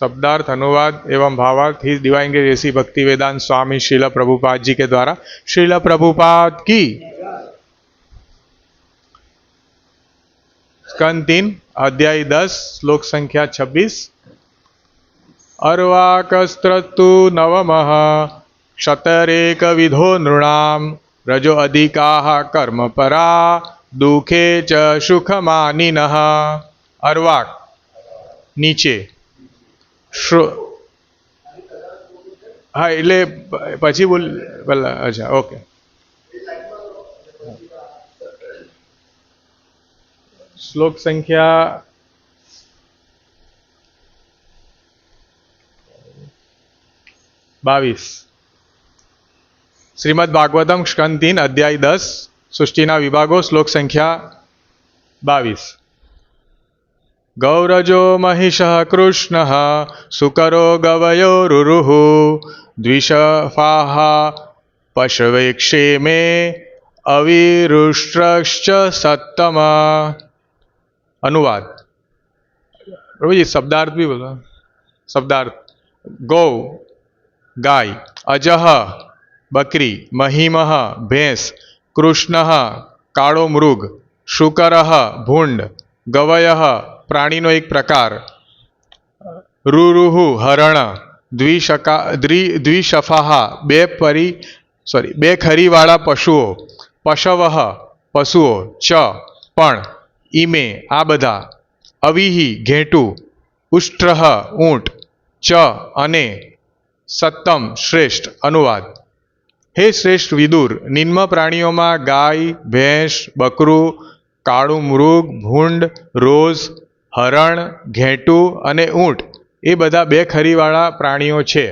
शब्दार्थ, अनुवाद एवं भावार्थ ही डिवाइन ग्रेस ऋषि भक्ति वेदांत स्वामी श्रील प्रभुपाद जी के द्वारा। श्रील प्रभुपाद की। स्कंद 3 अध्याय 10 श्लोक संख्या 26। अर्वाकस्त्रतु नवमः क्षतरेक विधो नृणाम रजो अधिकाः कर्मपरा दुखे च सुखमानिनः। अर्वाक नीचे हाँ એટલે પછી બોલ પેલા અચ્છા ઓકે શ્લોક સંખ્યા 22 શ્રીમદ ભાગવતમ સ્કંદ 3 અધ્યાય 10 સૃષ્ટિના વિભાગો શ્લોક સંખ્યા 22। गौरजो महिषः कृष्णः सुकरो गवयो रुरुः द्विषफाः पशवे क्षेमे अविरुष्ट्रश्च सत्तम। अनुवाद प्रभु जी शब्दार्थ भी बोलो। शब्दार्थ गौ गाय, अजह बकरी, महिमः भैंस, कृष्णः काळो मृग, शुकरः भूंड, गवयः प्राणीनो एक प्रकार, रुरुहु हरण, द्विशफाः बे खरीवाळा पशुओ, पशवः पशुओ, च पण, इमे आ बधा, अविहि घेटू, उष्ट्रः ऊंट, च अने, सत्तम श्रेष्ठ। अनुवाद हे श्रेष्ठ विदुर, निम्न प्राणियों में गाय, भैंस, बकरू, काळू मृग, भूंड, रोज, हरण, घेटू अने ऊंट ए बधा बे खरीवाळा प्राणीओ छे।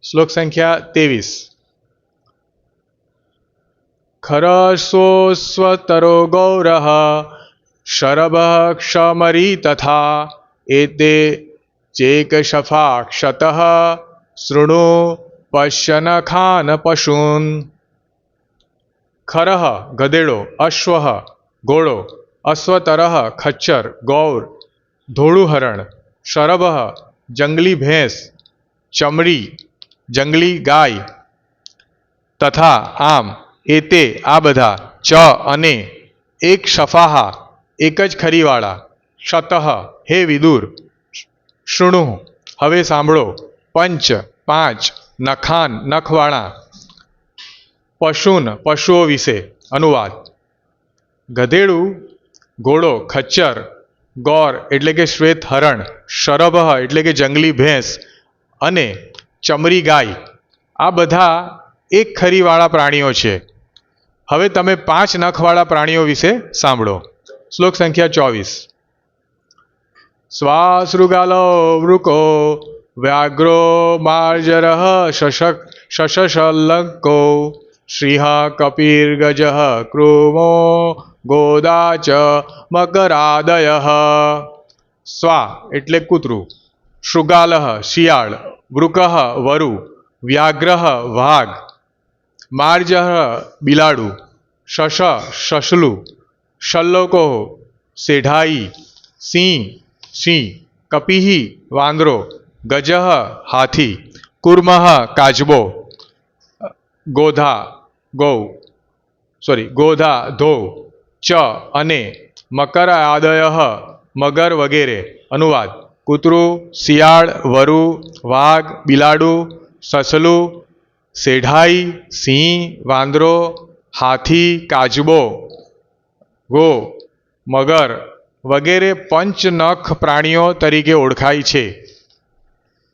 श्लोक संख्या 23। खरसोऽस्वतरो गौरः शरभः क्षमरी तथा एते चेकशफा क्षतः शृणु पश्यन् खान पशून्। खरः गधेड़ो, अश्वः घोड़ो, अश्वतरः खच्चर गौर धोळू हरण, शरभः जंगली भैंस, चमड़ी जंगली गाय, तथा आम एते आ बधा, च अने, एक शफाहा एक ज खरीवाळा, शतः हे विदुर, शृणु हवे सांभळो, पंच 5 नखान नखवाळा, पशून पशुओ विશે। अनुवाद गधेड़ू, घोड़ो, खच्चर, गौर एटले के श्वेत हरण, शरभः एटले के जंगली भैंस अने चमरी गाय आ बधा एक खरीवाळा प्राणीओ छे। हवे तमे 5 नखवाळा प्राणीओ विશે सांभळो। श्लोक संख्या 24। स्वासृगालो वृको व्याघ्रो मार्जरः शशशल्लको श्रीः कपिर्गजः क्रूमो गोदा च मकरादयः। स्वा एटले कूतरू, शृगालः शियाळ, वृकः वरु, व्याघ्रः वाघ, मार्जः बिलाडू, शश शशलू, शल्लको सेढाई, सिंह सिंह, कपिः वांद्रो, गजः हाथी, कूर्मः काचबो, गोधा धो, च अने मकर आदयः मगर वगैरे। अनुवाद कूतरू, शियाळ, वरु, वाघ, बिलाडू, ससलू, सेढाई, सिंह, वांद्रो, हाथी, काचबो, गो, मगर वगैरे पंचनख प्राणीओ तरीके ओळखाय छे।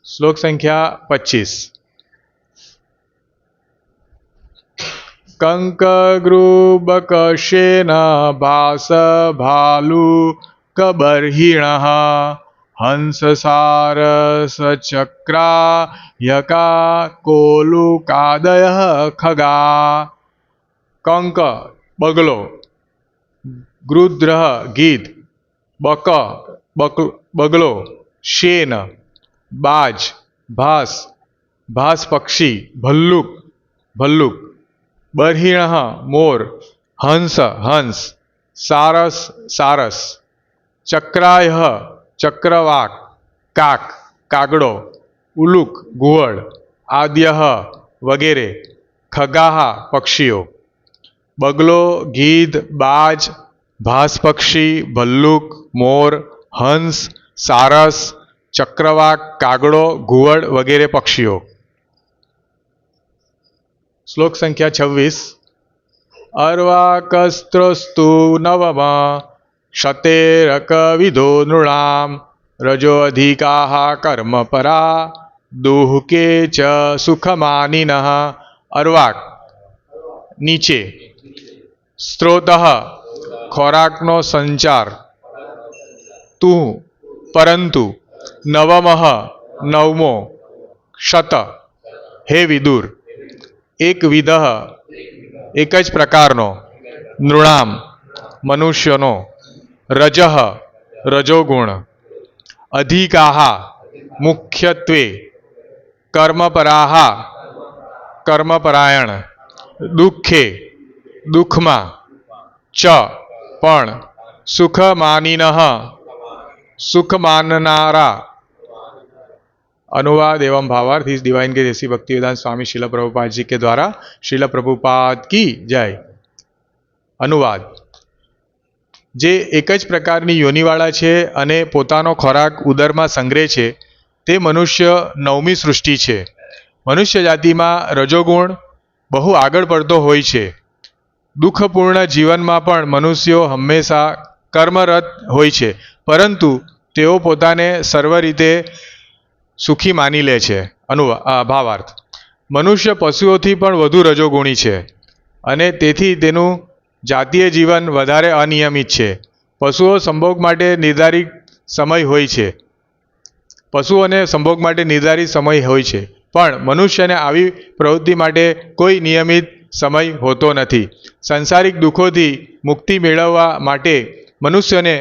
श्लोक संख्या 25। कंकगृबकशेन भास भालू कबर्हिणः हंससारसचक्रा यका कोलुकादयः खगा। कंक बगलो, गृध्रः गीध, बगलो, शेन बाज, भास पक्षी, भल्लुक, बर्हिणः मोर, हंस, सारस, चक्रायः चक्रवाक, काक, કાગડો, ઉલુક ઘુવડ, આદ્યહ વગેરે, ખગાહ પક્ષીઓ, બગલો, ગીધ, બાજ, ભાસ પક્ષી, ભલ્લુક, મોર, હંસ, સારસ, ચક્રવાક, કાગડો, ઘુવડ વગેરે પક્ષીઓ. શ્લોક સંખ્યા 26. અર્વાકસ્ત્રસ્તુ નવમ ક્ષતેરક વિધો નૃણામ રજો અધિકાહ કર્મપરા દુહકે ચ સુખમાનિનઃ. અર્વાક નીચે, સ્ત્રોતઃ ખોરાકનો સંચાર, તું પરંતુ, નવમઃ નવમો, ક્ષત હે વિદુર, એકવિધઃ એક જ પ્રકારનો, નૃણામ મનુષ્યનો, રજઃ રજોગુણ, અધિકાહ મુખ્યત્વે, કર્મપરાહ કર્મપરાયણ, દુઃખે દુઃખમાં, ચ પણ, સુખમાનિનઃ સુખ માનનારા. अनुवाद एवं भावार्थ इस डिवाइन के देसी भक्ति वेदांत स्वामी शिला प्रभुपाद जी के द्वारा शिला प्रभुपाद की जय. अनुवाद. જે એક જ પ્રકારની યોનિવાળા છે અને પોતાનો ખોરાક ઉદરમાં સંગ્રહે છે તે મનુષ્ય નવમી સૃષ્ટિ છે. મનુષ્ય જાતિમાં રજોગુણ બહુ આગળ પડતો હોય છે. દુઃખપૂર્ણ જીવનમાં પણ મનુષ્યો હંમેશા કર્મરત હોય છે, પરંતુ તેઓ પોતાને સર્વ રીતે સુખી માની લે છે. ભાવાર્થ. મનુષ્ય પશુઓથી પણ વધુ રજોગુણી છે અને તેથી તેનું જાતીય જીવન વધારે અનિયમિત છે. પશુઓ સંભોગ માટે નિર્ધારિત સમય હોય છે પશુઓને સંભોગ માટે નિર્ધારિત સમય હોય છે, પણ મનુષ્યને આવી પ્રવૃત્તિ માટે કોઈ નિયમિત સમય હોતો નથી. સંસારિક દુઃખોથી મુક્તિ મેળવવા માટે મનુષ્યને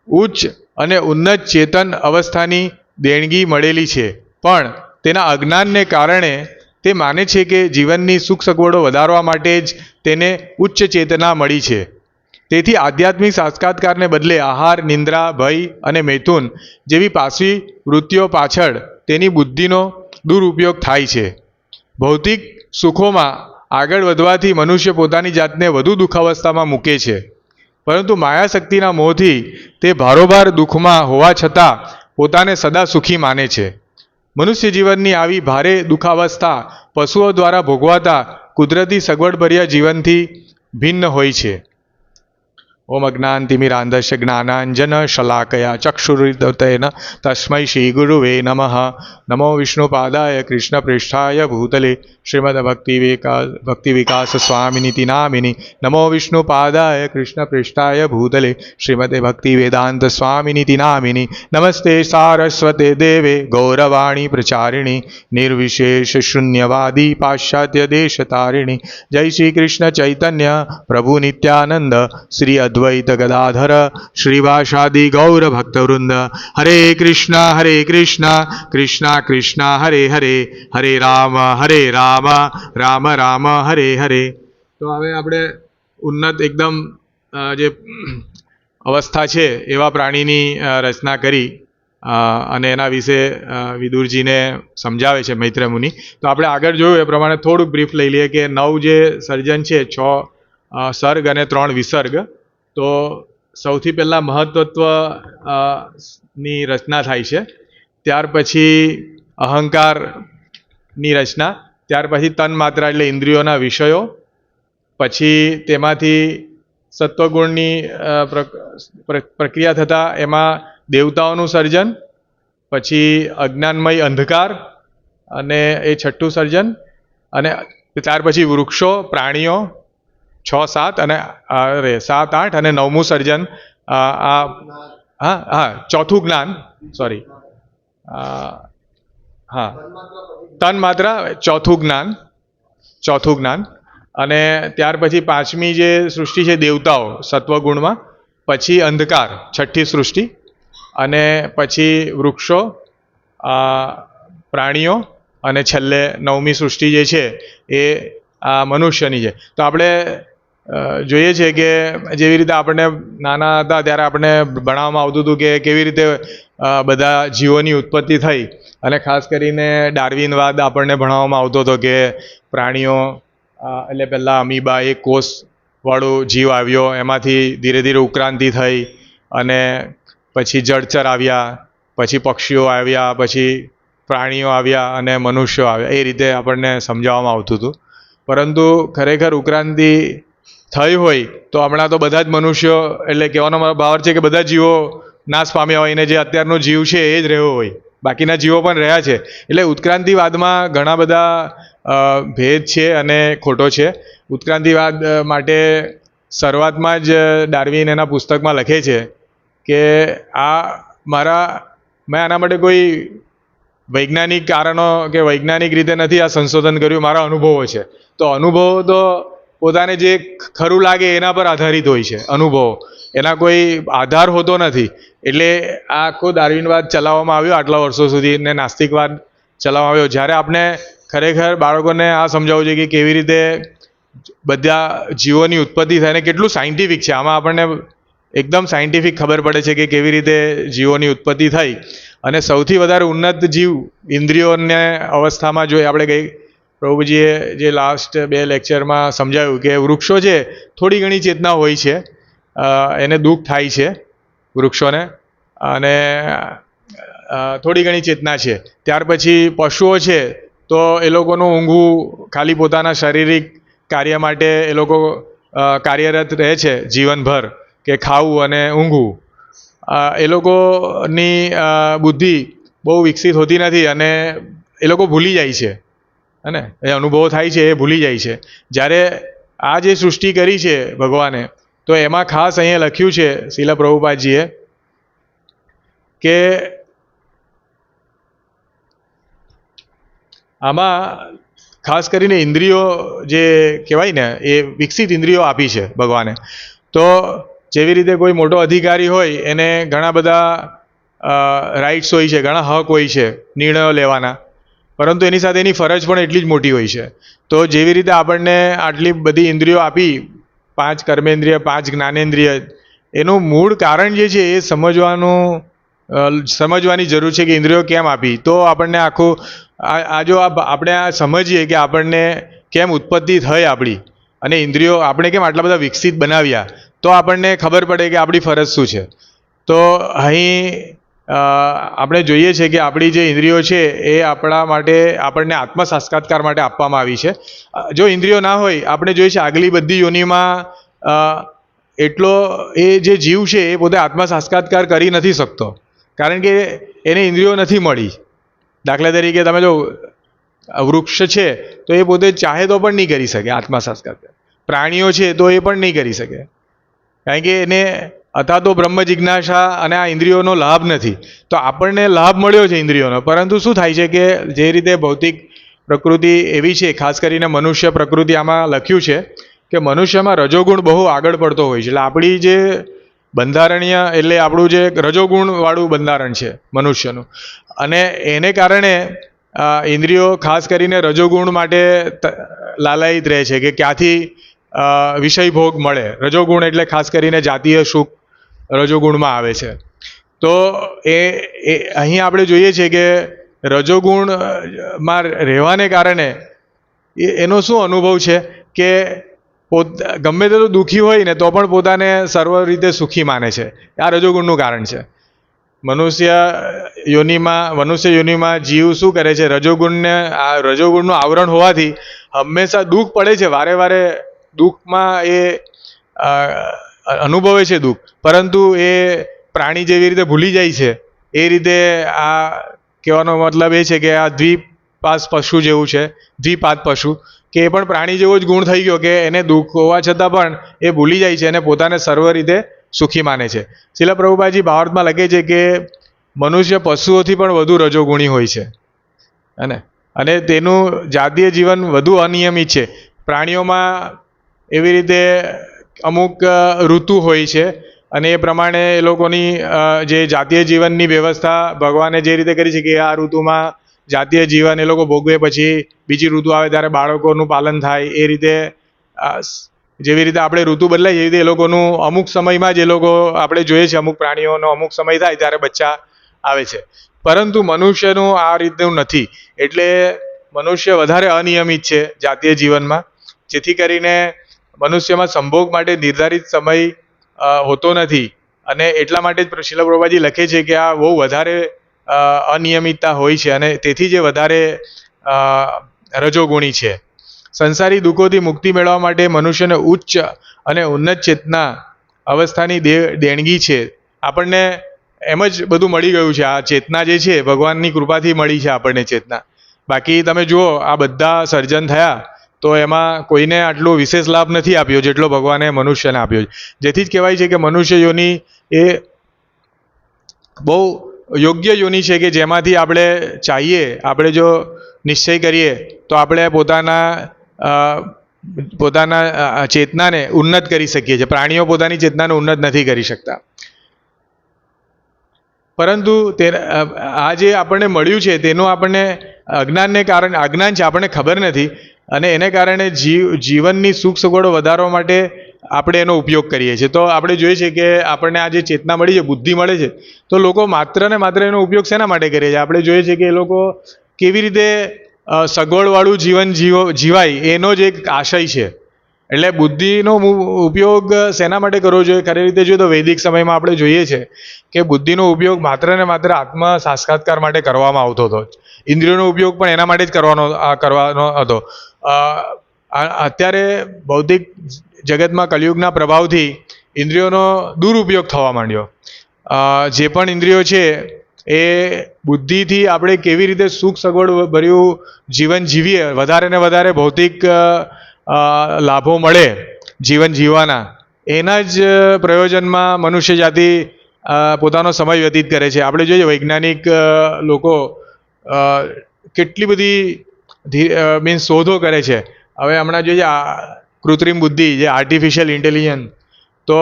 ઉચ્ચ અને ઉન્નત ચેતન અવસ્થાની દેણગી મળેલી છે, પણ તેના અજ્ઞાનને કારણે તે માને છે કે જીવનની સુખ સગવડો વધારવા માટે જ તેને ઉચ્ચ ચેતના મળી છે. તેથી આધ્યાત્મિક સાક્ષાત્કારને બદલે આહાર, નિંદ્રા, ભય અને મૈથુન જેવી પાશવી વૃત્તિઓ પાછળ તેની બુદ્ધિનો દુરુપયોગ થાય છે. ભૌતિક સુખોમાં આગળ વધવાથી મનુષ્ય પોતાની જાતને વધુ દુઃખાવસ્થામાં મૂકે છે, પરંતુ માયાશક્તિના મોહથી તે ભારોભાર દુઃખમાં હોવા છતાં પોતાને સદા સુખી માને છે. મનુષ્ય જીવનની આવી ભારે દુઃખાવસ્થા પશુઓ દ્વારા ભોગવાતા કુદરતી સગવડભર્યા જીવનથી ભિન્ન હોય છે. ઓમ અજ્ઞાનતિમિરાંધસ્ય જ્ઞાનાંજન શલાકયા ચક્ષુરુન્મિલિતસ્યેન તસ્મૈ શ્રી ગુરુવે નમઃ. નમો વિષ્ણુપાદાય કૃષ્ણપ્રેષ્ઠાય ભૂતલે શ્રીમદ ભક્તિ વિકાસ સ્વામિનિતિ નામિની. નમો વિષ્ણુપાદાય કૃષ્ણપ્રેષ્ઠાય ભૂતલે શ્રીમદ ભક્તિ વેદાંત સ્વામિનિતિ નામિની. નમસ્તે સારસ્વતે દેવે ગૌરવાણી પ્રચારિણી નિર્વિશેષ શૂન્યવાદી પાશ્ચાત્ય દેશતારિણી. જય શ્રી કૃષ્ણ ચૈતન્ય પ્રભુ નિત્યાનંદ શ્રી અદ્વૈત ગદાધર શ્રીવાસાદિ ગૌર ભક્તવૃંદ. હરે કૃષ્ણ કૃષ્ણ કૃષ્ણ હરે હરે, હરે રામ રામ રામ હરે હરે. તો હવે આપણે ઉન્નત એકદમ જે અવસ્થા છે એવા પ્રાણીની રચના કરી અને એના વિશે વિદુરજીને સમજાવે છે મૈત્ર મુનિ. તો આપણે આગળ જોયું એ પ્રમાણે થોડુંક બ્રીફ લઈ લઈએ કે 9 જે સર્જન છે, 6 સર્ગ અને 3 વિસર્ગ. તો સૌથી પહેલાં મહત્વત્વ ની રચના થાય છે, ત્યાર પછી અહંકારની રચના, ત્યાર પછી તન્માત્રા એટલે ઇન્દ્રિયોના વિષયો, પછી તેમાંથી સત્વગુણની પ્રક્રિયા થતાં એમાં દેવતાઓનું સર્જન, પછી અજ્ઞાનમય અંધકાર અને એ 6ઠું સર્જન, અને ત્યાર પછી વૃક્ષો, પ્રાણીઓ 6, 7 અને 7, 8 અને 9મું સર્જન ચોથું જ્ઞાન, સોરી તન્માત્રા, ચોથું જ્ઞાન. અને ત્યાર પછી 5મી જે સૃષ્ટિ છે દેવતાઓ સત્વગુણમાં, પછી અંધકાર 6ઠ્ઠી સૃષ્ટિ, અને પછી વૃક્ષો, પ્રાણીઓ, અને છેલ્લે 9મી સૃષ્ટિ જે છે એ મનુષ્યની છે. તો આપણે જોઈએ છે કે જેવી રીતે આપણને નાના હતા ત્યારે આપણને ભણાવવામાં આવતું હતું કે કેવી રીતે બધા જીવોની ઉત્પત્તિ થઈ, અને ખાસ કરીને ડાર્વિનવાદ આપણને ભણાવવામાં આવતો હતો કે પ્રાણીઓ એટલે પહેલાં અમીબા એક કોષવાળો જીવ આવ્યો, એમાંથી ધીરે ધીરે ઉત્ક્રાંતિ થઈ, અને પછી જળચર આવ્યા, પછી પક્ષીઓ આવ્યા, પછી પ્રાણીઓ આવ્યા, અને મનુષ્યો આવ્યા. એ રીતે આપણને સમજાવવામાં આવતું હતું. પરંતુ ખરેખર ઉત્ક્રાંતિ થઈ હોય તો હમણાં તો બધા જ મનુષ્યો, એટલે કહેવાનો મારો ભાવ છે કે બધા જીવો નાશ પામ્યા હોય, ને જે અત્યારનો જીવ છે એ જ રહ્યો હોય, બાકીના જીવો પણ રહ્યા છે. એટલે ઉત્ક્રાંતિવાદમાં ઘણા બધા ભેદ છે અને ખોટો છે. ઉત્ક્રાંતિવાદ માટે શરૂઆતમાં જ ડાર્વિન એના પુસ્તકમાં લખે છે કે મેં આના માટે કોઈ વૈજ્ઞાનિક કારણો કે વૈજ્ઞાનિક રીતે નથી આ સંશોધન કર્યું, મારા અનુભવો છે. તો અનુભવો તો પોતાને જે ખરું લાગે એના પર આધારિત હોય છે. અનુભવો એના કોઈ આધાર હોતો નથી. એટલે આ આખો ડાર્વિનવાદ ચલાવવામાં આવ્યો આટલા વર્ષો સુધી, ને નાસ્તિકવાદ ચલાવવામાં આવ્યો. જ્યારે આપણે ખરેખર બાળકોને આ સમજાવવું જોઈએ કે કેવી રીતે બધા જીવોની ઉત્પત્તિ થાય, ને કેટલું સાયન્ટિફિક છે આમાં, આપણને એકદમ સાયન્ટિફિક ખબર પડે છે કે કેવી રીતે જીવોની ઉત્પત્તિ થઈ. અને સૌથી વધારે ઉન્નત જીવ ઇન્દ્રિયોને અવસ્થામાં જોઈએ આપણે પ્રભુજીએ જે લાસ્ટ 2 લેક્ચરમાં સમજાવ્યું કે વૃક્ષો છે થોડી ઘણી ચેતના હોય છે, એને દુઃખ થાય છે વૃક્ષોને, અને થોડી ઘણી ચેતના છે. ત્યાર પછી પશુઓ છે તો એ લોકોનું ઊંઘવું ખાલી પોતાના શારીરિક કાર્ય માટે એ લોકો કાર્યરત રહે છે જીવનભર, કે ખાવું અને ઊંઘવું. એ લોકોની બુદ્ધિ બહુ વિકસિત હોતી નથી, અને એ લોકો ભૂલી જાય છે, અને એ અનુભવો થાય છે એ ભૂલી જાય છે. જ્યારે આ જે સૃષ્ટિ કરી છે ભગવાને, તો એમાં ખાસ અહીંયા લખ્યું છે શીલા પ્રભુપાદજીએ કે આમાં ખાસ કરીને ઇન્દ્રિયો જે કહેવાય ને એ વિકસિત ઇન્દ્રિયો આપી છે ભગવાને. તો જેવી રીતે કોઈ મોટો અધિકારી હોય એને ઘણા બધા રાઇટ્સ હોય છે, ઘણા હક હોય છે નિર્ણયો લેવાના, પરંતુ એની સાથે એની ફરજ પણ એટલી જ મોટી હોય છે. તો જેવી રીતે આપણને આટલી બધી ઇન્દ્રિયો આપી, 5 કર્મેન્દ્રિય, 5 જ્ઞાનેન્દ્રિય, એનું મૂળ કારણ જે છે એ સમજવાની જરૂર છે કે ઇન્દ્રિયો કેમ આપી. તો આપણને આખું આપણે આ સમજીએ કે આપણને કેમ ઉત્પત્તિ થઈ આપણી, અને ઇન્દ્રિયો આપણે કેમ આટલા બધા વિકસિત બનાવ્યા, તો આપણને ખબર પડે કે આપણી ફરજ શું છે. તો અહીં આપણે જોઈએ છે કે આપણી જે ઇન્દ્રિયો છે એ આપણા માટે, આપણને આત્મ સાક્ષાત્કાર માટે આપવામાં આવી છે. જો ઇન્દ્રિયો ના હોય, આપણે જોઈએ છે આગલી બધી યોનિમાં એટલો એ જે જીવ છે એ પોતે આત્મ સાક્ષાત્કાર કરી નથી શકતો, કારણ કે એને ઇન્દ્રિયો નથી મળી. દાખલા તરીકે તમે જો વૃક્ષ છે તો એ પોતે ચાહે તો પણ નહીં કરી શકે આત્મ સાક્ષાત્કાર. પ્રાણીઓ છે તો એ પણ નહીં કરી શકે, કારણ કે એને અથવા તો બ્રહ્મ જિજ્ઞાસા અને આ ઇન્દ્રિયોનો લાભ નથી. તો આપણને લાભ મળ્યો છે ઇન્દ્રિયોનો, પરંતુ શું થાય છે કે જે રીતે ભૌતિક પ્રકૃતિ એવી છે, ખાસ કરીને મનુષ્ય પ્રકૃતિ, આમાં લખ્યું છે કે મનુષ્યમાં રજોગુણ બહુ આગળ પડતો હોય છે. એટલે આપણી જે બંધારણીય, એટલે આપણું જે રજોગુણવાળું બંધારણ છે મનુષ્યનું, અને એને કારણે ઇન્દ્રિયો ખાસ કરીને રજોગુણ માટે લાલાયિત રહે છે કે ક્યાંથી વિષય ભોગ મળે. રજોગુણ એટલે ખાસ કરીને જાતીય સુખ રજોગુણમાં આવે છે. તો અહીં આપણે જોઈએ છે કે રજોગુણમાં રહેવાને કારણે એનો શું અનુભવ છે કે ગમે તેટલું દુઃખી હોય ને તો પણ પોતાને સર્વ રીતે સુખી માને છે. આ રજોગુણનું કારણ છે. મનુષ્ય યોનિમાં જીવ શું કરે છે, રજોગુણનું આવરણ હોવાથી હંમેશા દુઃખ પડે છે, વારે વારે દુઃખમાં એ અનુભવે છે દુઃખ, પરંતુ એ પ્રાણી જેવી રીતે ભૂલી જાય છે એ રીતે આ કહેવાનો મતલબ એ છે કે આ દ્વિપાદ પશુ જેવું છે, દ્વિપાદ પશુ, કે એ પણ પ્રાણી જેવો જ ગુણ થઈ ગયો કે એને દુઃખ હોવા છતાં પણ એ ભૂલી જાય છે અને પોતાને સર્વ રીતે સુખી માને છે. શીલા પ્રભુપાદજી ભાવાર્થમાં લખે છે કે મનુષ્ય પશુઓથી પણ વધુ રજોગુણી હોય છે, અને તેનું જાતીય જીવન વધુ અનિયમિત છે. પ્રાણીઓમાં એવી રીતે અમુક ઋતુ હોય છે, અને એ પ્રમાણે એ લોકોની જે જાતીય જીવનની વ્યવસ્થા ભગવાને જે રીતે કરી છે કે આ ઋતુમાં જાતીય જીવન એ લોકો ભોગવે, પછી બીજી ઋતુ આવે ત્યારે બાળકોનું પાલન થાય, એ રીતે જેવી રીતે આપણે ઋતુ બદલાય એવી રીતે એ લોકોનું અમુક સમયમાં જ એ લોકો આપણે જોઈએ છે અમુક પ્રાણીઓનો અમુક સમય થાય ત્યારે બચ્ચા આવે છે, પરંતુ મનુષ્યનું આ રીતનું નથી. એટલે મનુષ્ય વધારે અનિયમિત છે જાતીય જીવનમાં, જેથી કરીને મનુષ્યમાં સંભોગ માટે નિર્ધારિત સમય હોતો નથી. અને એટલા માટે જ શીલ પ્રભુપાદજી લખે છે કે આ બહુ વધારે અનિયમિતતા હોય છે અને તેથી જ એ વધારે રજોગુણી છે. સંસારી દુઃખોથી મુક્તિ મેળવવા માટે મનુષ્યને ઉચ્ચ અને ઉન્નત ચેતના અવસ્થાની દેણગી છે. આપણને એમ જ બધું મળી ગયું છે. આ ચેતના જે છે ભગવાનની કૃપાથી મળી છે આપણને ચેતના. બાકી તમે જુઓ આ બધા સર્જન થયા તો એમાં કોઈને આટલો વિશેષ લાભ નથી આપ્યો જેટલો ભગવાને મનુષ્યને આપ્યો છે. જેથી જ કહેવાય છે કે મનુષ્ય યોનિ એ બહુ યોગ્ય યોનિ છે કે જેમાંથી આપણે ચાહીએ, આપણે જો નિશ્ચય કરીએ તો આપણે પોતાના ચેતનાને ઉન્નત કરી શકીએ છીએ. પ્રાણીઓ પોતાની ચેતનાને ઉન્નત નથી કરી શકતા. પરંતુ આ જે આપણને મળ્યું છે તેનું આપણને અજ્ઞાનને કારણે, અજ્ઞાન છે, આપણને ખબર નથી અને એને કારણે જીવનની સુખ સગવડો વધારવા માટે આપણે એનો ઉપયોગ કરીએ છીએ. તો આપણે જોઈએ છીએ કે આપણને આ જે ચેતના મળી છે, બુદ્ધિ મળે છે, તો લોકો માત્ર ને માત્ર એનો ઉપયોગ શેના માટે કરે છે? આપણે જોઈએ છીએ કે એ લોકો કેવી રીતે સગવડવાળું જીવન જીવાય એનો જ એક આશય છે. એટલે બુદ્ધિનો ઉપયોગ શેના માટે કરવો જોઈએ? ખરી રીતે જોઈએ તો વૈદિક સમયમાં આપણે જોઈએ છે કે બુદ્ધિનો ઉપયોગ માત્ર ને માત્ર આત્મ સાક્ષાત્કાર માટે કરવામાં આવતો હતો. ઇન્દ્રિયોનો ઉપયોગ પણ એના માટે જ કરવાનો હતો. અત્યારે ભૌતિક જગતમાં કલિયુગના પ્રભાવથી ઇન્દ્રિયોનો દુરુપયોગ થવા માંડ્યો. જે પણ ઇન્દ્રિયો છે એ બુદ્ધિથી આપણે કેવી રીતે સુખ સગવડ ભર્યું જીવન જીવીએ, વધારે ને વધારે ભૌતિક લાભો મળે જીવન જીવવાના, એના જ પ્રયોજનમાં મનુષ્ય જાતિ પોતાનો સમય વ્યતીત કરે છે. આપણે જોઈએ વૈજ્ઞાનિક લોકો કેટલી બધી શોધો કરે છે. હવે હમણાં જોઈએ કૃત્રિમ બુદ્ધિ, જે આર્ટિફિશિયલ ઇન્ટેલિજન્સ, તો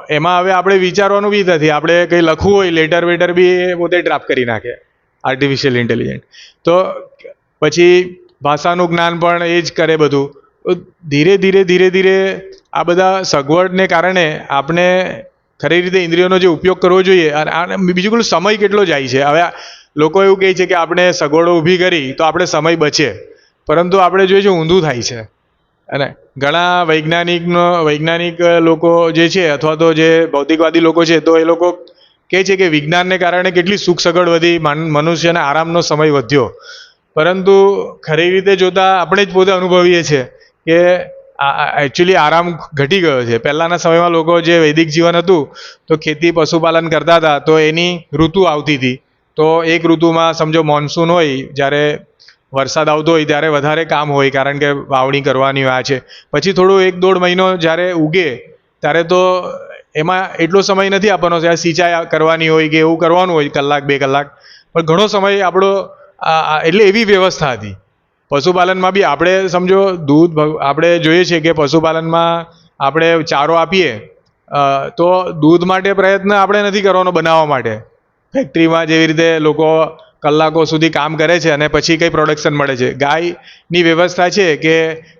એમાં હવે આપણે વિચારવાનું બી નથી. આપણે કંઈ લખવું હોય લેટર વેટર બી એ પોતે ડ્રાફ્ટ કરી નાખે આર્ટિફિશિયલ ઇન્ટેલિજન્સ. તો પછી ભાષાનું જ્ઞાન પણ એ જ કરે બધું. ધીરે ધીરે આ બધા સગવડને કારણે આપણે ખરી રીતે ઇન્દ્રિયોનો જે ઉપયોગ કરવો જોઈએ, અને બીજું બધું સમય કેટલો જાય છે. હવે લોકો એવું કહે છે કે આપણે સગવડો ઊભી કરી તો આપણે સમય બચે, પરંતુ આપણે જોઈએ છે ઊંધું થાય છે. અને ઘણા વૈજ્ઞાનિક લોકો જે છે અથવા તો જે ભૌતિકવાદી લોકો છે, તો એ લોકો કહે છે કે વિજ્ઞાનને કારણે કેટલી સુખ સગવડ વધી, મનુષ્યને આરામનો સમય વધ્યો. પરંતુ ખરી રીતે જોતાં આપણે જ પોતે અનુભવીએ છીએ કે એકચ્યુઅલી આરામ ઘટી ગયો છે. પહેલાંના સમયમાં લોકો જે વૈદિક જીવન હતું તો ખેતી પશુપાલન કરતા હતા, તો એની ઋતુ આવતી હતી. તો એક ઋતુમાં સમજો મોન્સૂન હોય, જ્યારે વરસાદ આવતો હોય ત્યારે વધારે કામ હોય, કારણ કે વાવણી કરવાની હોય છે. પછી થોડું 1-1.5 મહિનો જ્યારે ઉગે ત્યારે તો એમાં એટલો સમય નથી આપવાનો, ત્યારે સિંચાઈ કરવાની હોય કે એવું કરવાનું હોય 1-2 કલાક, પણ ઘણો સમય આપણો એટલે એવી વ્યવસ્થા હતી. પશુપાલનમાં બી આપણે સમજો દૂધ, આપણે જોઈએ છીએ કે પશુપાલનમાં આપણે ચારો આપીએ તો દૂધ માટે પ્રયત્ન આપણે નથી કરવાનો બનાવવા માટે. ફેક્ટરીમાં જેવી રીતે લોકો કલાકો સુધી કામ કરે છે અને પછી કંઈ પ્રોડક્શન મળે છે. ગાયની વ્યવસ્થા છે કે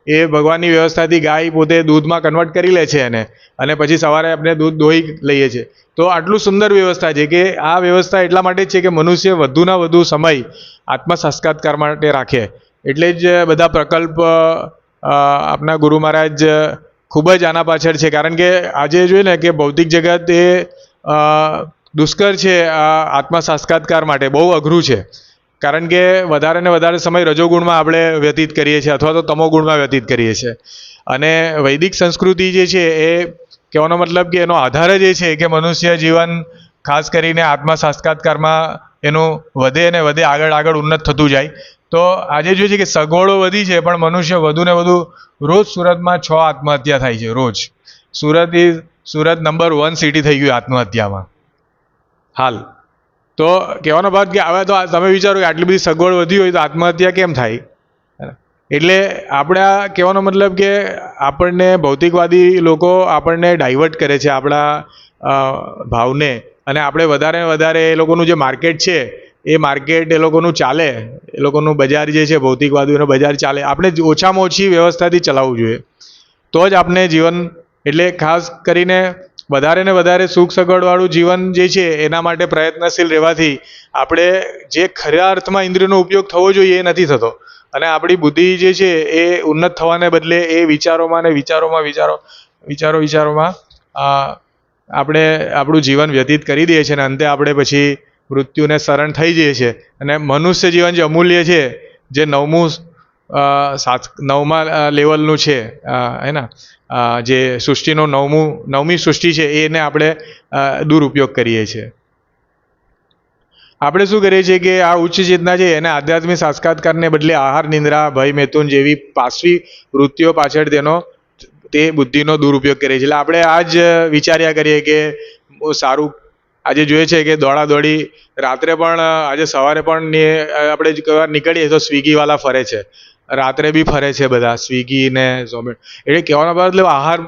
એ ભગવાનની વ્યવસ્થાથી ગાય પોતે દૂધમાં કન્વર્ટ કરી લે છે અને પછી સવારે આપણે દૂધ દોહી લઈએ છીએ. તો આટલું સુંદર વ્યવસ્થા છે કે આ વ્યવસ્થા એટલા માટે જ છે કે મનુષ્ય વધુના વધુ સમય આત્મ સાક્ષાત્કાર માટે રાખે. એટલે જ બધા પ્રકલ્પ આપણા ગુરુ મહારાજ ખૂબ જ આના પાછળ છે. કારણ કે આજે જોઈએ ને કે ભૌતિક જગત એ દુષ્કર છે આત્મ સાક્ષાત્કાર માટે, બહુ અઘરું છે. કારણ કે વધારે ને વધારે સમય રજોગુણમાં આપણે વ્યતીત કરીએ છીએ અથવા તો તમોગુણમાં વ્યતીત કરીએ છીએ. અને વૈદિક સંસ્કૃતિ જે છે એ કહેવાનો મતલબ કે એનો આધાર જ એ છે કે મનુષ્ય જીવન ખાસ કરીને આત્મ સાક્ષાત્કારમાં એનું વધે અને વધે, આગળ ઉન્નત થતું જાય. તો આજે જોઈએ છે કે સગવડો વધી છે, પણ મનુષ્ય વધુ ને વધુ, રોજ સુરતમાં 6 આત્મહત્યા થાય છે રોજ. સુરત નંબર 1 સિટી થઈ ગયું આત્મહત્યામાં હાલ. તો કહેવાનો ભાગ કે હવે તો તમે વિચારો કે આટલી બધી સગવડ વધી હોય તો આત્મહત્યા કેમ થાય? એટલે આપણા કહેવાનો મતલબ કે આપણને ભૌતિકવાદી લોકો આપણને ડાયવર્ટ કરે છે આપણા ભાવને, અને આપણે વધારે ને વધારે એ લોકોનું જે માર્કેટ છે એ માર્કેટ એ લોકોનું ચાલે, એ લોકોનું બજાર જે છે ભૌતિકવાદીઓનું બજાર ચાલે, આપણે ઓછામાં ઓછી વ્યવસ્થાથી ચલાવવું જોઈએ. તો જ આપણે જીવન એટલે ખાસ કરીને વધારે ને વધારે સુખ સગવડવાળું જીવન જે છે એના માટે પ્રયત્નશીલ રહેવાથી આપણે જે ખરા અર્થમાં ઇન્દ્રિયનો ઉપયોગ થવો જોઈએ એ નથી થતો, અને આપણી બુદ્ધિ જે છે એ ઉન્નત થવાને બદલે એ વિચારોમાં ને વિચારોમાં આપણે આપણું જીવન વ્યતીત કરી દઈએ છીએ, અને અંતે આપણે પછી મૃત્યુને શરણ થઈ જઈએ છીએ. અને મનુષ્ય જીવન જે અમૂલ્ય છે, જે નવમા લેવલનું છે, હે ને, જે સૃષ્ટિનો નવમી સૃષ્ટિ છે એને આપણે દુરુપયોગ કરીએ છીએ. આપણે શું કરીએ છીએ કે આ ઉચ્ચ ચેતના છે એને આધ્યાત્મિક સાક્ષાત્કારને બદલે આહાર, નિંદ્રા, ભય, મૈથુન જેવી પાશવી વૃત્તિઓ પાછળ તે બુદ્ધિનો દુરુપયોગ કરીએ છીએ. એટલે આપણે આ જ વિચાર્યા કરીએ કે બહુ સારું, આજે જોઈએ છે કે દોડી રાત્રે પણ, આજે સવારે પણ આપણે નીકળીએ તો સ્વિગીવાળા ફરે છે, રાત્રે બી ફરે છે બધા સ્વિગી ને ઝોમેટો. એટલે કહેવાનો મતલબ આહાર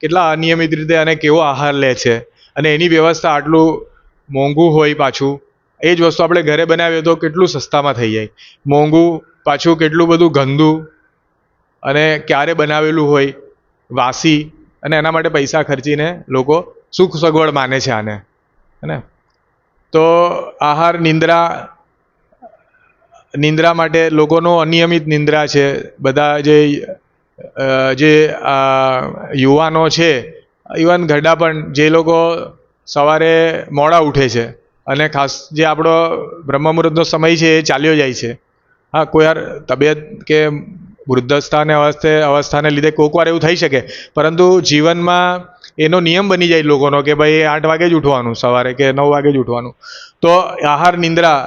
કેટલા અનિયમિત રીતે અને કેવો આહાર લે છે, અને એની વ્યવસ્થા આટલું મોંઘું હોય પાછું. એ જ વસ્તુ આપણે ઘરે બનાવીએ તો કેટલું સસ્તામાં થઈ જાય, મોંઘું પાછું કેટલું બધું ગંદુ, અને ક્યારે બનાવેલું હોય, વાસી, અને એના માટે પૈસા ખર્ચીને લોકો સુખ સગવડ માને છે આને, હે ને. તો આહાર, નિંદ્રા માટે લોકોનો અનિયમિત નિંદ્રા છે. બધા જે યુવાનો છે, ઇવન ઘરડા પણ, જે લોકો સવારે મોડા ઉઠે છે, અને ખાસ જે આપણો બ્રહ્મ મુહૂર્તનો સમય છે એ ચાલ્યો જાય છે. હા, કોઈ વાર તબિયત કે વૃદ્ધસ્થાને અવસ્થાને લીધે કોઈક વાર એવું થઈ શકે, પરંતુ જીવનમાં એનો નિયમ બની જાય લોકોનો કે ભાઈ 8 વાગે જ ઉઠવાનું સવારે, કે 9 વાગે જ ઉઠવાનું. તો આહાર, નિંદ્રા,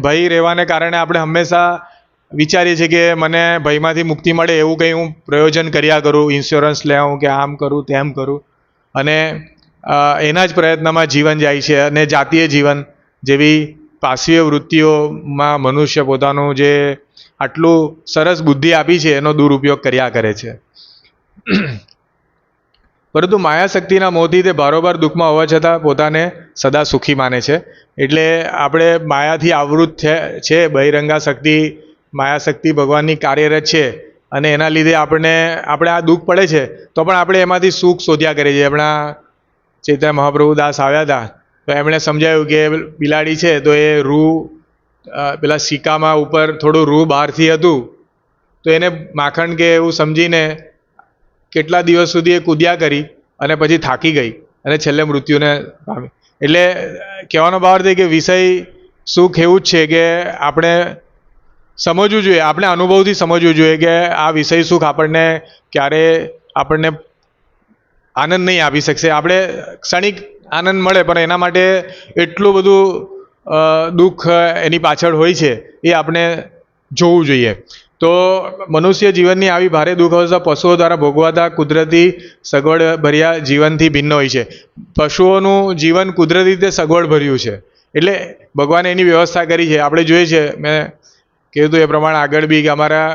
ભય રહેવાને કારણે આપણે હંમેશા વિચારીએ છીએ કે મને ભયમાંથી મુક્તિ મળે એવું કંઈ હું પ્રયોજન કર્યા કરું, ઇન્સ્યોરન્સ લેવું કે આમ કરું તેમ કરું, અને એના જ પ્રયત્નમાં જીવન જાય છે. અને જાતીય જીવન જેવી પાશવીય વૃત્તિઓમાં મનુષ્ય પોતાનું જે આટલું સરસ બુદ્ધિ આપી છે એનો દુરુપયોગ કર્યા કરે છે. પરંતુ માયાશક્તિના મોહથી તે બારોબાર દુઃખમાં હોવા છતાં પોતાને સદા સુખી માને છે. એટલે આપણે માયાથી આવૃત છે, બહિરંગા શક્તિ, માયાશક્તિ ભગવાનની કાર્યરત છે, અને એના લીધે આપણે આ દુઃખ પડે છે તો પણ આપણે એમાંથી સુખ શોધ્યા કરીએ છીએ. હમણાં ચૈતન્ય મહાપ્રભુ દાસ આવ્યા હતા તો એમણે સમજાવ્યું કે બિલાડી છે તો એ પેલા સિક્કામાં ઉપર થોડું રૂ બહારથી હતું, તો એને માખણ કે એવું સમજીને કેટલા દિવસ સુધી એ કૂદ્યા કરી, અને પછી થાકી ગઈ અને છેલ્લે મૃત્યુને પામી. એટલે કહેવાનો ભાવ છે કે વિષય સુખ એવું જ છે કે આપણે સમજવું જોઈએ, આપણે અનુભવથી સમજવું જોઈએ કે આ વિષય સુખ ક્યારે આપણને આનંદ નહીં આપી શકશે. આપણે ક્ષણિક આનંદ મળે, પણ એના માટે એટલું બધું દુઃખ એની પાછળ હોય છે એ આપણે જોવું જોઈએ. તો મનુષ્ય જીવનની આવી ભારે દુઃખ અવસ્થા પશુઓ દ્વારા ભોગવાતા કુદરતી સગવડ ભર્યા જીવનથી ભિન્ન હોય છે. પશુઓનું જીવન કુદરતી રીતે સગવડ ભર્યું છે, એટલે ભગવાને એની વ્યવસ્થા કરી છે. આપણે જોઈએ છે, મેં કીધું એ પ્રમાણે આગળ બી, કે અમારા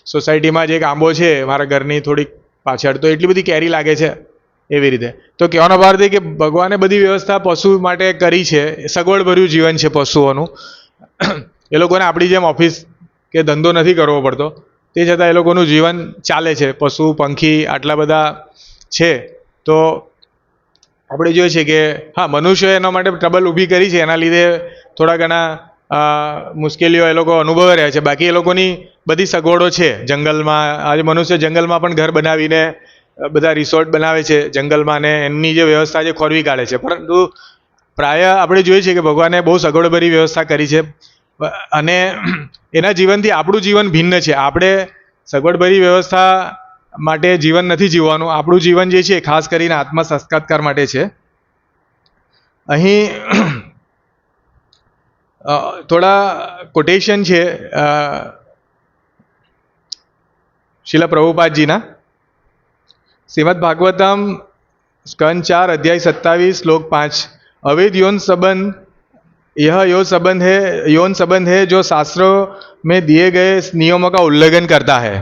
સોસાયટીમાં જ એક આંબો છે મારા ઘરની થોડીક પાછળ, તો એટલી બધી કેરી લાગે છે એવી રીતે. તો કહેવાનો ભાવ છે કે ભગવાને બધી વ્યવસ્થા પશુ માટે કરી છે, સગવડ ભર્યું જીવન છે પશુઓનું. એ લોકોને આપણી જેમ ઓફિસ કે ધંધો નથી કરવો પડતો, તે છતાં એ લોકોનું જીવન ચાલે છે. પશુ પંખી આટલા બધા છે, તો આપણે જોઈએ છે કે હા, મનુષ્યએ એના માટે ટ્રબલ ઊભી કરી છે, એના લીધે થોડા ઘણા મુશ્કેલીઓ એ લોકો અનુભવી રહ્યા છે. બાકી એ લોકોની બધી સગવડો છે જંગલમાં. આજે મનુષ્ય જંગલમાં પણ ઘર બનાવીને બધા રિસોર્ટ બનાવે છે જંગલમાં, ને એમની જે વ્યવસ્થા છે ખોરવી કાઢે છે. પરંતુ પ્રાય આપણે જોઈએ છીએ કે ભગવાને બહુ સગવડભરી વ્યવસ્થા કરી છે, અને એના જીવનથી આપણું જીવન ભિન્ન છે. આપણે સગવડભરી વ્યવસ્થા માટે જીવન નથી જીવવાનું. આપણું જીવન જે છે ખાસ કરીને આત્મ સાક્ષાત્કાર માટે છે. અહીં થોડા કોટેશન છે શિલા પ્રભુપાદજીના. શ્રીમદ ભાગવતમ સ્કંદ 4 अध्याय 27 श्लोक 5. अवैध यौन संबंध, यह यौन संबंध है जो शास्त्रों में दिए गए नियमों का उल्लंघन करता है.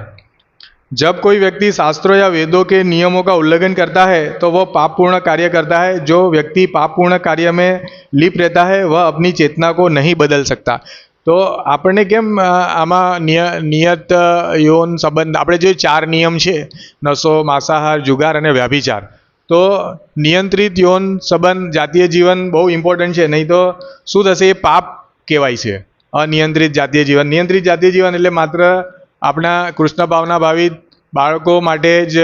जब कोई व्यक्ति शास्त्रों या वेदों के नियमों का उल्लंघन करता है तो वह पापपूर्ण कार्य करता है. जो व्यक्ति पापपूर्ण कार्य में लिप्त रहता है वह अपनी चेतना को नहीं बदल सकता. तो તો આપણને કેમ આમાં નિયત યૌન સંબંધ, આપણે જે 4 નિયમ છે, નશો, માંસાહાર, જુગાર અને વ્યભિચાર, તો નિયંત્રિત યૌન સંબંધ જાતીય જીવન બહુ ઇમ્પોર્ટન્ટ છે, નહીં તો શું થશે, એ પાપ કહેવાય છે. અનિયંત્રિત જાતીય જીવન, નિયંત્રિત જાતીય જીવન એટલે માત્ર આપણા કૃષ્ણ ભાવના ભાવિત બાળકો માટે જ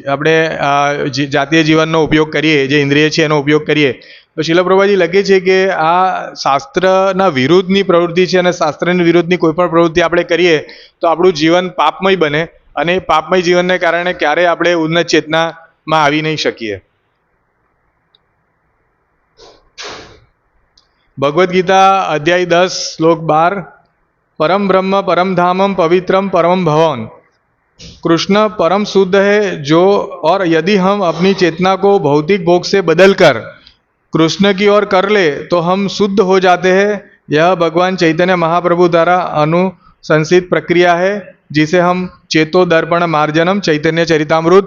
આપણે જાતીય જીવનનો ઉપયોગ કરીએ, જે ઇન્દ્રિય છે એનો ઉપયોગ કરીએ. તો શીલ પ્રભુપાદજી લખે છે કે આ શાસ્ત્રના વિરુદ્ધની પ્રવૃત્તિ છે, અને શાસ્ત્રની વિરુદ્ધની કોઈ પણ પ્રવૃત્તિ આપણે કરીએ તો આપણું જીવન પાપમય બને, અને પાપમય જીવનને કારણે ક્યારેય આપણે ઉન્નત ચેતનામાં આવી નહીં શકીએ. ભગવદ્ ગીતા અધ્યાય 10 શ્લોક 12, परम ब्रह्म परम धामम पवित्रम परम भवन, कृष्ण परम शुद्ध है जो, और यदि हम अपनी चेतना को भौतिक भोग से बदलकर कृष्ण की ओर कर ले तो हम शुद्ध हो जाते हैं. यह भगवान चैतन्य महाप्रभु द्वारा अनुशंसित प्रक्रिया है, जिसे हम चेतो दर्पण मार्जनम चैतन्य चरितामृत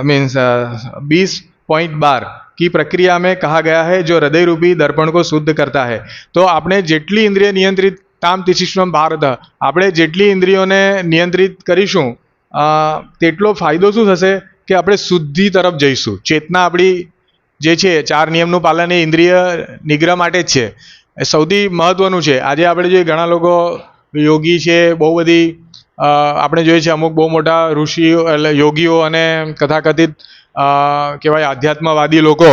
मीन्स 20.12 की प्रक्रिया में कहा गया है, जो हृदय रूपी दर्पण को शुद्ध करता है. तो આપણે જેટલી ઇન્દ્રિય નિયંત્રિત તામ તિશિષ્વમ ભારત, આપણે જેટલી ઇન્દ્રિયોને નિયંત્રિત કરીશું તેટલો ફાયદો શું થશે કે આપણે શુદ્ધિ તરફ જઈશું. ચેતના આપણી જે છે 4 નિયમનું પાલન એ ઇન્દ્રિય નિગ્રહ માટે જ છે, એ સૌથી મહત્વનું છે. આજે આપણે જોઈએ ઘણા લોકો યોગી છે, બહુ બધી આપણે જોઈએ છે અમુક બહુ મોટા ઋષિઓ એટલે યોગીઓ અને કથાકથિત કહેવાય આધ્યાત્મવાદી લોકો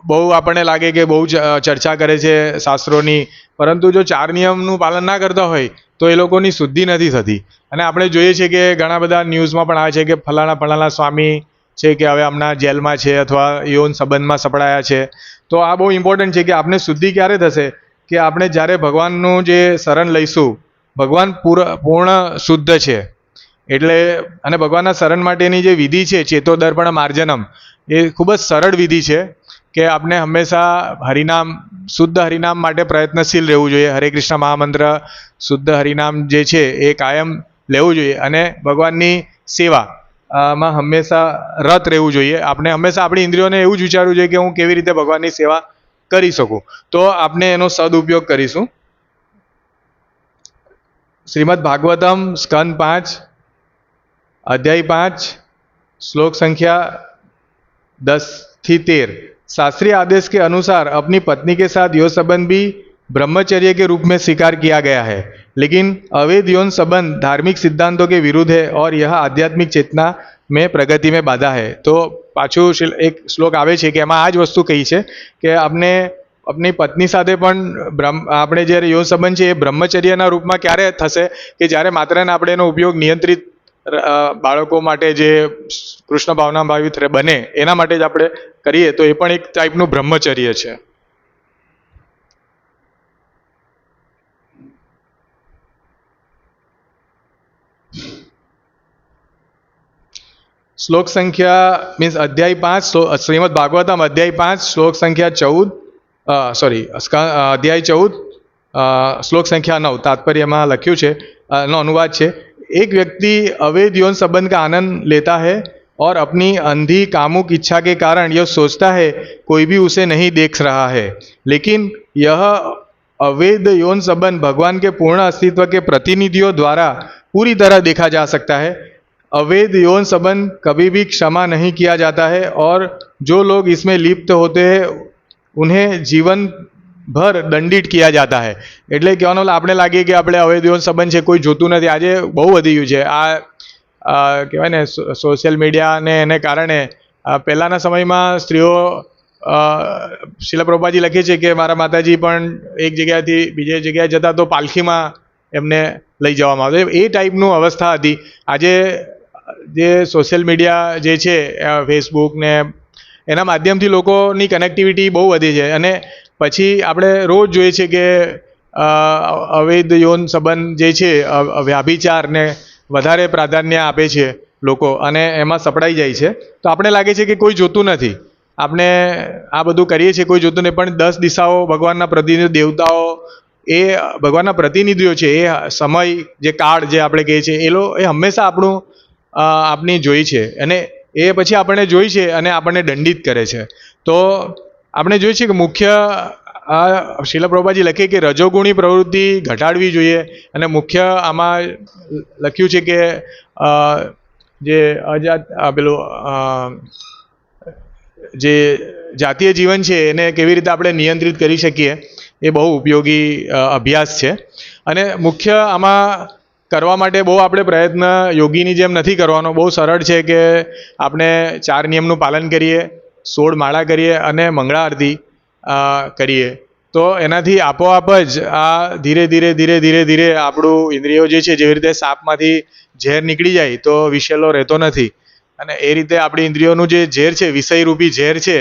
બહુ આપણને લાગે કે બહુ ચર્ચા કરે છે શાસ્ત્રોની, પરંતુ જો 4 નિયમનું પાલન ના કરતા હોય તો એ લોકોની શુદ્ધિ નથી થતી. અને આપણે જોઈએ છીએ કે ઘણા બધા ન્યૂઝમાં પણ આવે છે કે ફલાણા સ્વામી છે કે હવે હમણાં જેલમાં છે અથવા યૌન સંબંધમાં સપડાયા છે. તો આ બહુ ઇમ્પોર્ટન્ટ છે કે આપણે શુદ્ધિ ક્યારે થશે કે આપણે જ્યારે ભગવાનનું જે શરણ લઈશું. ભગવાન પૂર્ણ શુદ્ધ છે એટલે, અને ભગવાનના શરણ માટેની જે વિધિ છે ચેતોદર્પણ માર્જનમ, એ ખૂબ જ સરળ વિધિ છે કે આપણે હંમેશા હરિનામ, શુદ્ધ હરિનામ માટે પ્રયત્નશીલ રહેવું જોઈએ. હરે કૃષ્ણ મહામંત્ર, શુદ્ધ હરિનામ જે છે એ કાયમ લેવું જોઈએ, અને ભગવાનની સેવામાં હંમેશા રત રહેવું જોઈએ. આપણે હંમેશા આપણી ઇન્દ્રિયોને એવું જ વિચારવું જોઈએ કે હું કેવી રીતે ભગવાનની સેવા કરી શકું, તો આપણે એનો સદુપયોગ કરીશું. શ્રીમદ ભાગવતમ સ્કંદ 5 अध्याय 5 श्लोक संख्या 10-13, शास्त्रीय आदेश के अनुसार अपनी पत्नी के साथ यौन संबंध भी ब्रह्मचर्य के रूप में स्वीकार किया गया है, लेकिन अवैध यौन संबंध धार्मिक सिद्धांतों के विरुद्ध है और यह आध्यात्मिक चेतना में प्रगति में बाधा है. तो पाछू एक श्लोक आवे छे कि एमां आ ज वस्तु कही छे कि आपने अपनी पत्नी સાથે પણ આપણે જ્યારે યૌન સંબંધ છે એ બ્રહ્મચર્યના રૂપમાં ક્યારે થશે કે જ્યારે માત્ર ને આપણે એનો ઉપયોગ નિયંત્રિત બાળકો માટે જે કૃષ્ણ ભાવના ભાવિત બને એના માટે જ આપણે કરીએ, તો એ પણ એક ટાઈપનું બ્રહ્મચર્ય છે. श्लोक संख्या मीन्स अध्याय 5 श्रीमद भागवतम अध्याय 5 श्लोक संख्या 14 अध्याय 14 श्लोक संख्या 9 तात्पर्यમાં લખ્યું છે, નો અનુવાદ છે. एक व्यक्ति अवैध यौन संबंध का आनंद लेता है और अपनी अंधी कामुक इच्छा के कारण यह सोचता है कोई भी उसे नहीं देख रहा है, लेकिन यह अवैध यौन संबंध भगवान के पूर्ण अस्तित्व के प्रतिनिधियों द्वारा पूरी तरह देखा जा सकता है. अवैध यौन संबंध कभी भी क्षमा नहीं किया जाता है, और जो लोग इसमें लिप्त होते हैं उन्हें जीवन ભર દંડિત કિયા જાતા હૈ. એટલે કહેવાનો આપણે લાગે કે આપણે અવૈધ યૌન સંબંધ છે કોઈ જોતું નથી. આજે બહુ વધી ગયું છે આ કહેવાય ને સોશિયલ મીડિયા ને એને કારણે. પહેલાંના સમયમાં સ્ત્રીઓ, શીલ પ્રભુપાદજી લખે છે કે મારા માતાજી પણ એક જગ્યાએથી બીજી જગ્યાએ જતા તો પાલખીમાં એમને લઈ જવામાં આવતો, એ ટાઈપનું અવસ્થા હતી. આજે જે સોશિયલ મીડિયા જે છે ફેસબુક ને એના માધ્યમથી લોકોની કનેક્ટિવિટી બહુ વધી છે, અને પછી આપણે રોજ જોઈએ છે કે અવૈધ યૌન સંબંધ જે છે વ્યાભિચારને વધારે પ્રાધાન્ય આપે છે લોકો, અને એમાં સપડાઈ જાય છે. તો આપણે લાગે છે કે કોઈ જોતું નથી, આપણે આ બધું કરીએ છીએ કોઈ જોતું નહીં, પણ 10 દિશાઓ ભગવાનના પ્રતિનિધિ દેવતાઓ એ ભગવાનના પ્રતિનિધિઓ છે. એ સમય જે કાળ જે આપણે કહીએ છીએ એ હંમેશા આપણી જોઈ છે, અને એ પછી આપણને જોઈ છે અને આપણને દંડિત કરે છે. તો આપણે જોઈએ છીએ કે મુખ્ય આ શીલા પ્રભુપાદજી લખે કે રજોગુણી પ્રવૃત્તિ ઘટાડવી જોઈએ અને મુખ્ય આમાં લખ્યું છે કે અ, જે જે જાતીય જીવન છે એને કેવી રીતે આપણે નિયંત્રિત કરી શકીએ એ બહુ ઉપયોગી અભ્યાસ છે. અને મુખ્ય આમાં કરવા માટે બહુ આપણે પ્રયત્ન યોગીની જેમ નથી કરવાનો. બહુ સરળ છે કે આપણે 4 નિયમનું પાલન કરીએ, 16 માળા કરીએ અને મંગળા આરતી કરીએ તો એનાથી આપોઆપ જ આ ધીરે ધીરે ધીરે ધીરે ધીરે આપણું ઇન્દ્રિયો જે છે, જેવી રીતે સાપમાંથી ઝેર નીકળી જાય તો વિષેલો રહેતો નથી, અને એ રીતે આપણી ઇન્દ્રિયોનું જે ઝેર છે, વિષયરૂપી ઝેર છે,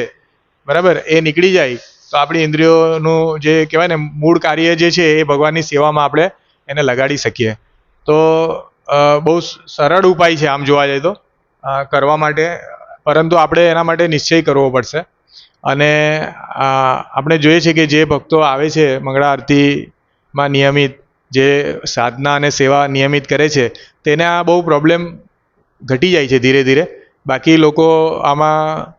બરાબર, એ નીકળી જાય તો આપણી ઇન્દ્રિયોનું જે કહેવાય ને મૂળ કાર્ય જે છે એ ભગવાનની સેવામાં આપણે એને લગાડી શકીએ. તો બહુ સરળ ઉપાય છે આમ જોવા જઈએ તો કરવા માટે, પરંતુ આપણે એના માટે નિશ્ચય કરવો પડશે. અને આપણે જોઈએ છે કે જે ભક્તો આવે છે મંગળા આરતીમાં નિયમિત, જે સાધના અને સેવા નિયમિત કરે છે, તેને આ બહુ પ્રોબ્લેમ ઘટી જાય છે ધીરે ધીરે. બાકી લોકો આમાં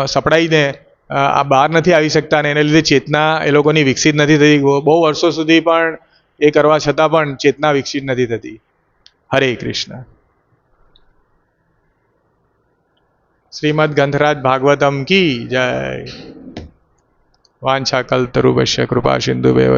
સપડાઈને આ બહાર નથી આવી શકતા અને એને લીધે ચેતના એ લોકોની વિકસિત નથી થતી. બહુ વર્ષો સુધી પણ એ કરવા છતાં પણ ચેતના વિકસિત નથી થતી. હરે કૃષ્ણ. શ્રીમદ ગ્રંથરાજ ભાગવતમ કી જય. વાંછા કલ્તરુભ્યશ્ચ કૃપા સિંધુભ્યૈવ